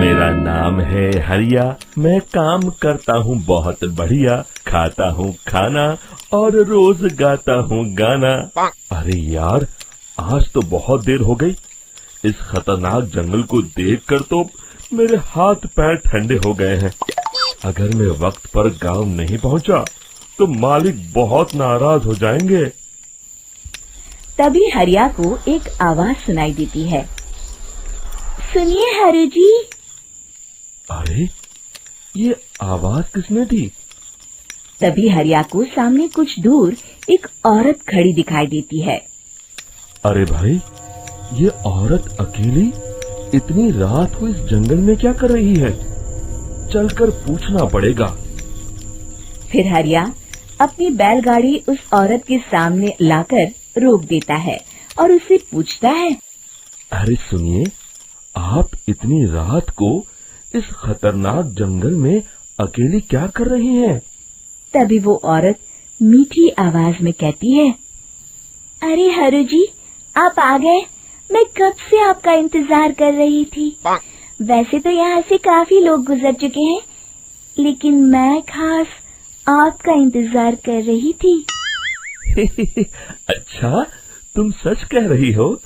मेरा नाम है हरिया, मैं काम करता हूँ बहुत बढ़िया, खाता हूँ खाना और रोज गाता हूँ गाना। अरे यार, आज तो बहुत देर हो गई। इस खतरनाक जंगल को देखकर तो मेरे हाथ पैर ठंडे हो गए हैं। अगर मैं वक्त पर गांव नहीं पहुंचा तो मालिक बहुत नाराज हो जाएंगे। तभी हरिया को एक आवाज सुनाई देती है। सुनिए हरु जी। अरे, ये आवाज किसने दी? तभी हरिया को सामने कुछ दूर एक औरत खड़ी दिखाई देती है। अरे भाई, ये औरत अकेली इतनी रात को इस जंगल में क्या कर रही है? चलकर पूछना पड़ेगा। फिर हरिया अपनी बैलगाड़ी उस औरत के सामने लाकर रोक देता है और उससे पूछता है। अरे सुनिए, आप इतनी रात को इस खतरनाक जंगल में अकेली क्या कर रही हैं? तभी वो औरत मीठी आवाज में कहती है। अरे हरु जी, आप आ गए। मैं कब से आपका इंतजार कर रही थी। वैसे तो यहाँ से काफी लोग गुजर चुके हैं, लेकिन मैं खास आपका इंतजार कर रही थी। अच्छा, तुम सच कह रही हो?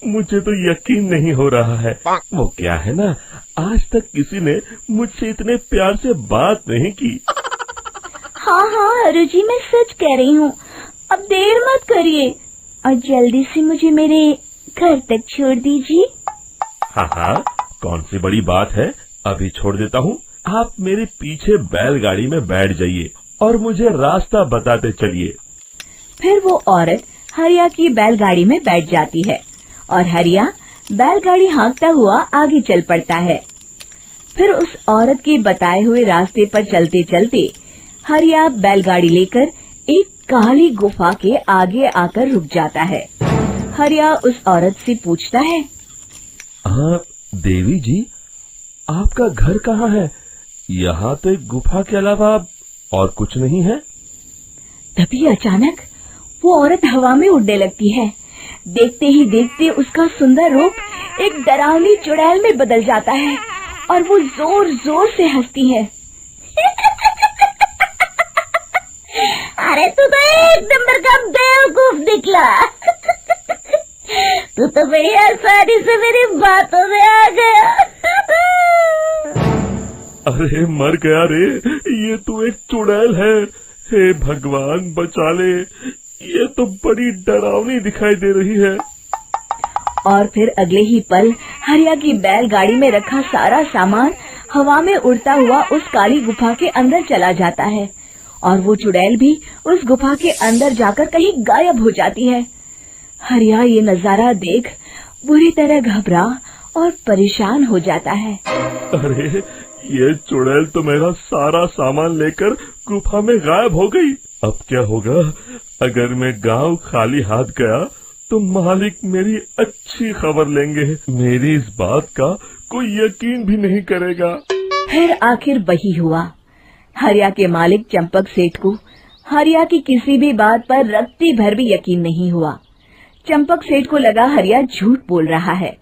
मुझे तो यकीन नहीं हो रहा है। वो क्या है ना, आज तक किसी ने मुझसे इतने प्यार से बात नहीं की। हाँ हाँ हरु जी, मैं सच कह रही हूँ। अब देर मत करिए और जल्दी से मुझे मेरे घर तक छोड़ दीजिए। हाँ हाँ, कौन सी बड़ी बात है, अभी छोड़ देता हूँ। आप मेरे पीछे बैलगाड़ी में बैठ जाइए और मुझे रास्ता बताते चलिए। फिर वो औरत हरिया की बैलगाड़ी में बैठ जाती है और हरिया बैलगाड़ी हाँकता हुआ आगे चल पड़ता है। फिर उस औरत के बताए हुए रास्ते पर चलते चलते हरिया बैलगाड़ी लेकर एक काली गुफा के आगे आकर रुक जाता है। हरिया उस औरत से पूछता है। देवी जी, आपका घर कहाँ है? यहाँ तो एक गुफा के अलावा और कुछ नहीं है। तभी अचानक वो औरत हवा में उड़ने लगती है। देखते ही देखते उसका सुंदर रूप एक डरावनी चुड़ैल में बदल जाता है और वो जोर जोर से हंसती है। अरे तू तो एक नंबर का बेवकूफ निकला। तू तो बड़ी आसानी से मेरी बातों में आ गया। अरे मर गया रे, ये तो एक चुड़ैल है। हे भगवान बचा ले, ये तो बड़ी डरावनी दिखाई दे रही है। और फिर अगले ही पल हरिया की बैलगाड़ी में रखा सारा सामान हवा में उड़ता हुआ उस काली गुफा के अंदर चला जाता है और वो चुड़ैल भी उस गुफा के अंदर जाकर कहीं गायब हो जाती है। हरिया ये नजारा देख बुरी तरह घबरा और परेशान हो जाता है। अरे, ये चुड़ैल तो मेरा सारा सामान लेकर गुफा में गायब हो गई। अब क्या होगा? अगर मैं गांव खाली हाथ गया तो मालिक मेरी अच्छी खबर लेंगे। मेरी इस बात का कोई यकीन भी नहीं करेगा। फिर आखिर वही हुआ। हरिया के मालिक चंपक सेठ को हरिया की किसी भी बात पर रत्ती भर भी यकीन नहीं हुआ। चंपक सेठ को लगा हरिया झूठ बोल रहा है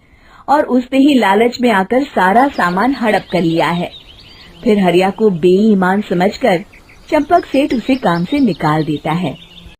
और उसने ही लालच में आकर सारा सामान हड़प कर लिया है। फिर हरिया को बेईमान समझकर चंपक सेठ उसे काम से निकाल देता है।